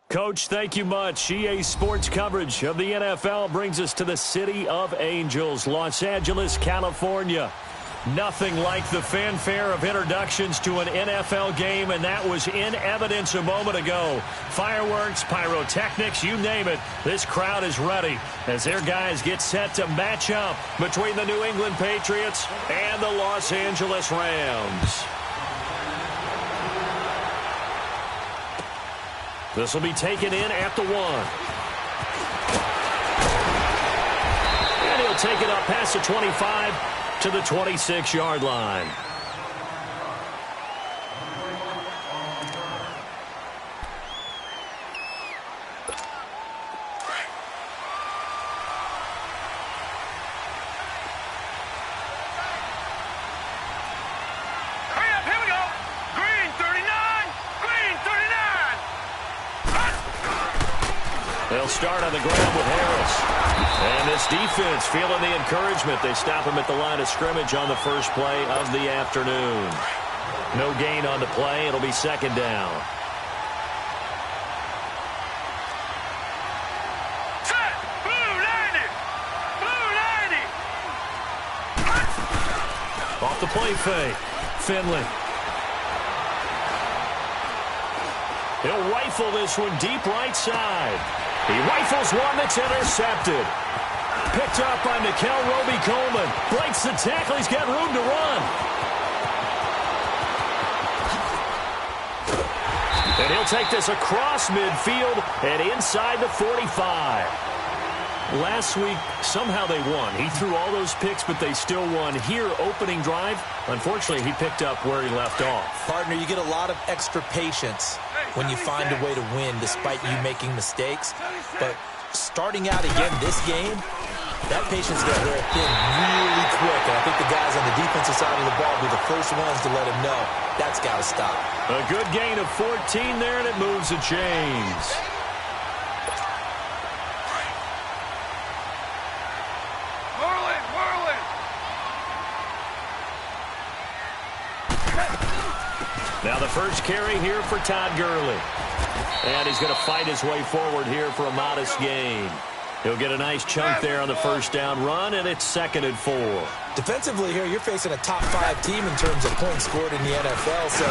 Coach, thank you much. EA Sports coverage of the NFL brings us to the City of Angels, Los Angeles, California. Nothing like the fanfare of introductions to an NFL game, and that was in evidence a moment ago. Fireworks, pyrotechnics, you name it. This crowd is ready as their guys get set to match up between the New England Patriots and the Los Angeles Rams. This will be taken in at the 1. And he'll take it up past the 25 to the 26-yard line. They'll start on the ground with Harris. And this defense feeling the encouragement. They stop him at the line of scrimmage on the first play of the afternoon. No gain on the play. It'll be second down. Set! Blue 90! Blue 90! Off the play fake. Finley. He'll rifle this one deep right side. He rifles one that's intercepted. Picked up by Mikel Roby-Coleman. Breaks the tackle. He's got room to run. And he'll take this across midfield and inside the 45. Last week, somehow they won. He threw all those picks, but they still won. Here, opening drive, unfortunately, he picked up where he left off. Partner, you get a lot of extra patience when you find a way to win despite you making mistakes. But starting out again this game, that patience got wear thin really quick. And I think the guys on the defensive side of the ball will be the first ones to let him know that's got to stop. A good gain of 14 there, and it moves the chains. Now the first carry here for Todd Gurley. And he's going to fight his way forward here for a modest gain. He'll get a nice chunk there on the first down run, and it's 2nd and 4. Defensively here, you're facing a top-5 team in terms of points scored in the NFL. So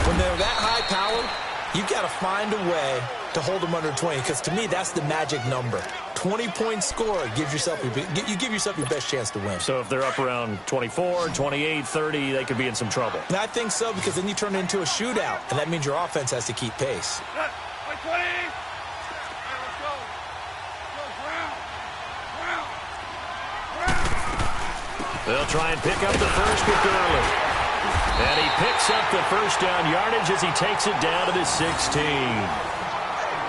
when they're that high-powered, you've got to find a way to hold them under 20, because to me, that's the magic number. 20-point score gives yourself you give yourself your best chance to win. So if they're up around 24, 28, 30, they could be in some trouble. And I think so, because then you turn it into a shootout, and that means your offense has to keep pace. They'll try and pick up the first with Gurley. And he picks up the first down yardage as he takes it down to the 16.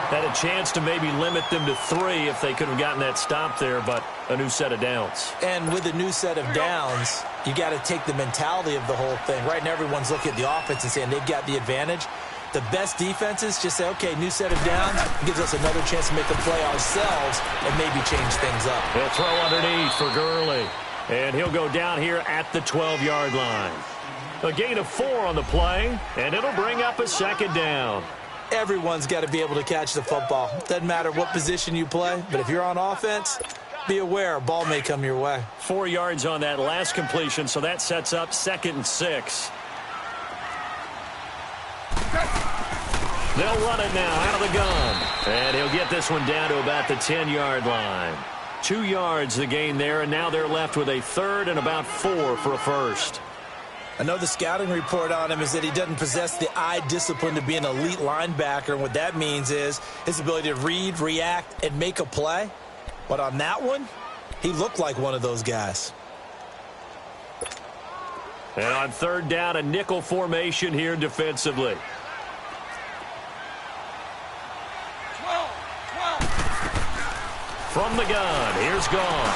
Had a chance to maybe limit them to 3 if they could have gotten that stop there, but a new set of downs. And with a new set of downs, you got to take the mentality of the whole thing. Right now, everyone's looking at the offense and saying they've got the advantage. The best defenses just say, okay, new set of downs gives us another chance to make a play ourselves and maybe change things up. He'll throw underneath for Gurley. And he'll go down here at the 12-yard line. A gain of 4 on the play, and it'll bring up a 2nd down. Everyone's got to be able to catch the football. Doesn't matter what position you play, but if you're on offense, be aware a ball may come your way. 4 yards on that last completion, so that sets up 2nd and 6. They'll run it now out of the gun. And he'll get this one down to about the 10-yard line. 2 yards the gain there, and now they're left with a 3rd and about 4 for a first. I know the scouting report on him is that he doesn't possess the eye discipline to be an elite linebacker, and what that means is his ability to read, react, and make a play. But on that one, he looked like one of those guys. And on 3rd down, a nickel formation here defensively. From the gun, here's Goff.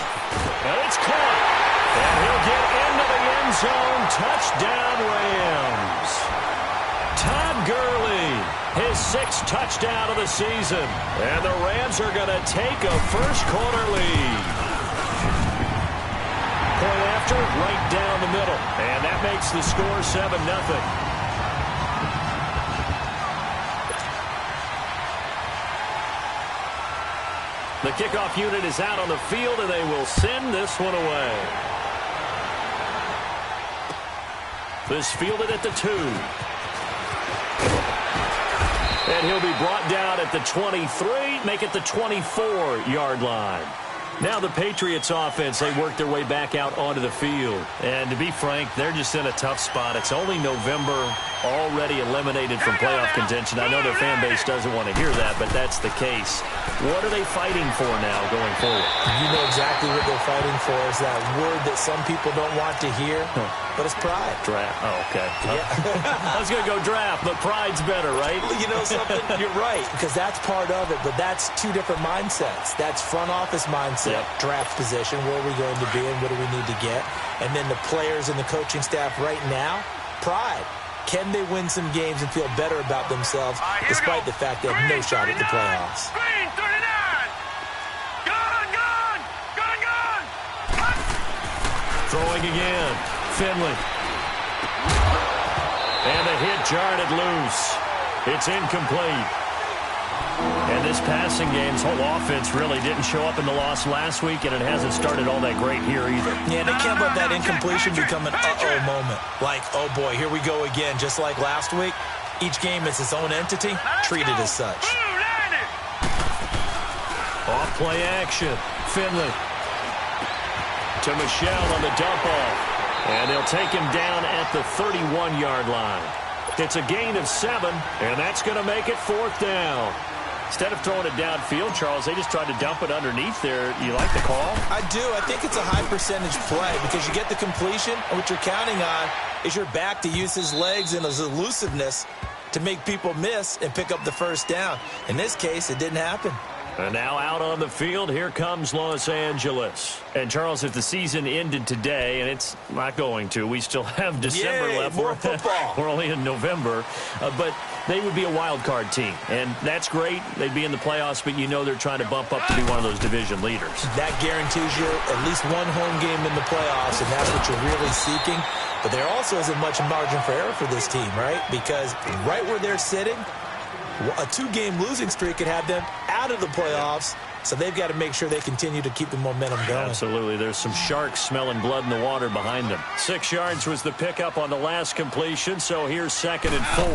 And it's caught. And he'll get into the end zone. Touchdown, Rams. Todd Gurley, his 6th touchdown of the season. And the Rams are going to take a first-quarter lead. Point after, right down the middle. And that makes the score 7-0. The kickoff unit is out on the field, and they will send this one away. This fielded at the 2. And he'll be brought down at the 23, make it the 24-yard line. Now the Patriots offense, they work their way back out onto the field. And to be frank, they're just in a tough spot. It's only November, already eliminated from playoff contention. I know their fan base doesn't want to hear that, but that's the case. What are they fighting for now going forward? You know exactly what they're fighting for. Is that word that some people don't want to hear, but it's pride. Draft. Oh, okay. Yeah. I was going to go draft, but pride's better, right? You know something? You're right, because that's part of it, but that's two different mindsets. That's front office mindset, draft position, where are we going to be and what do we need to get? And then the players and the coaching staff right now, pride. Can they win some games and feel better about themselves despite the fact they have no shot at the playoffs? Green 39. Gone. Throwing again. Finley. And the hit jarred it loose. It's incomplete. And this passing game's whole offense really didn't show up in the loss last week, and it hasn't started all that great here either. Yeah, they can't let that incompletion become an uh-oh moment. Like, oh boy, here we go again, just like last week. Each game is its own entity, treated as such. Off play action. Finley. To Michelle on the dump off. And they'll take him down at the 31-yard line. It's a gain of 7, and that's going to make it 4th down. Instead of throwing it downfield, Charles, they just tried to dump it underneath there. You like the call? I do. I think it's a high percentage play because you get the completion, and what you're counting on is your back to use his legs and his elusiveness to make people miss and pick up the first down. In this case, it didn't happen. And now out on the field, here comes Los Angeles. And, Charles, if the season ended today, and it's not going to, we still have December left. More football. We're only in November. But they would be a wild card team. And that's great. They'd be in the playoffs, but you know they're trying to bump up to be one of those division leaders. That guarantees you at least one home game in the playoffs, and that's what you're really seeking. But there also isn't much margin for error for this team, right? Because right where they're sitting, a 2-game losing streak could have them out of the playoffs, so they've got to make sure they continue to keep the momentum going. Absolutely. There's some sharks smelling blood in the water behind them. 6 yards was the pickup on the last completion, so here's 2nd and 4.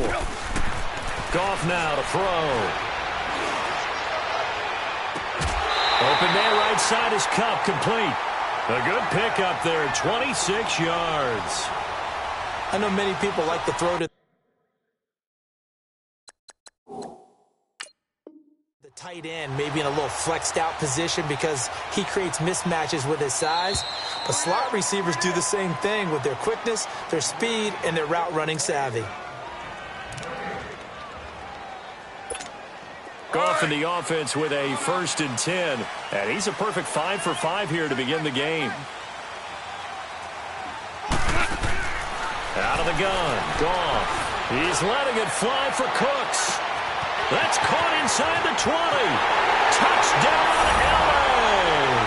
Goff now to throw. Open man right side is Cup, complete. A good pickup there, 26 yards. I know many people like to throw to the tight end, maybe in a little flexed out position because he creates mismatches with his size. But slot receivers do the same thing with their quickness, their speed, and their route running savvy. Goff in the offense with a 1st and 10. And he's a perfect 5 for 5 here to begin the game. Out of the gun. Goff. He's letting it fly for Cooks. That's caught inside the 20. Touchdown, LA.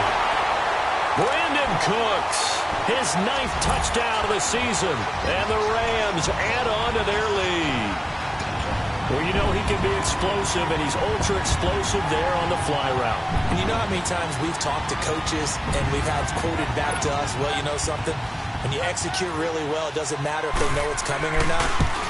Brandon Cooks. His 9th touchdown of the season. And the Rams add on to their lead. Well, you know he can be explosive, and he's ultra-explosive there on the fly route. And you know how many times we've talked to coaches, and we've had quoted back to us, well, you know something? When you execute really well, it doesn't matter if they know it's coming or not.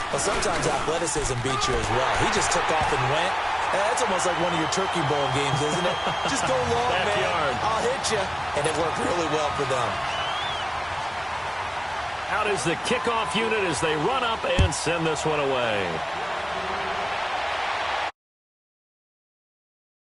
But sometimes athleticism beats you as well. He just took off and went. That's almost like one of your Turkey Bowl games, isn't it? Just go long, man. I'll hit you. And it worked really well for them. Out is the kickoff unit as they run up and send this one away.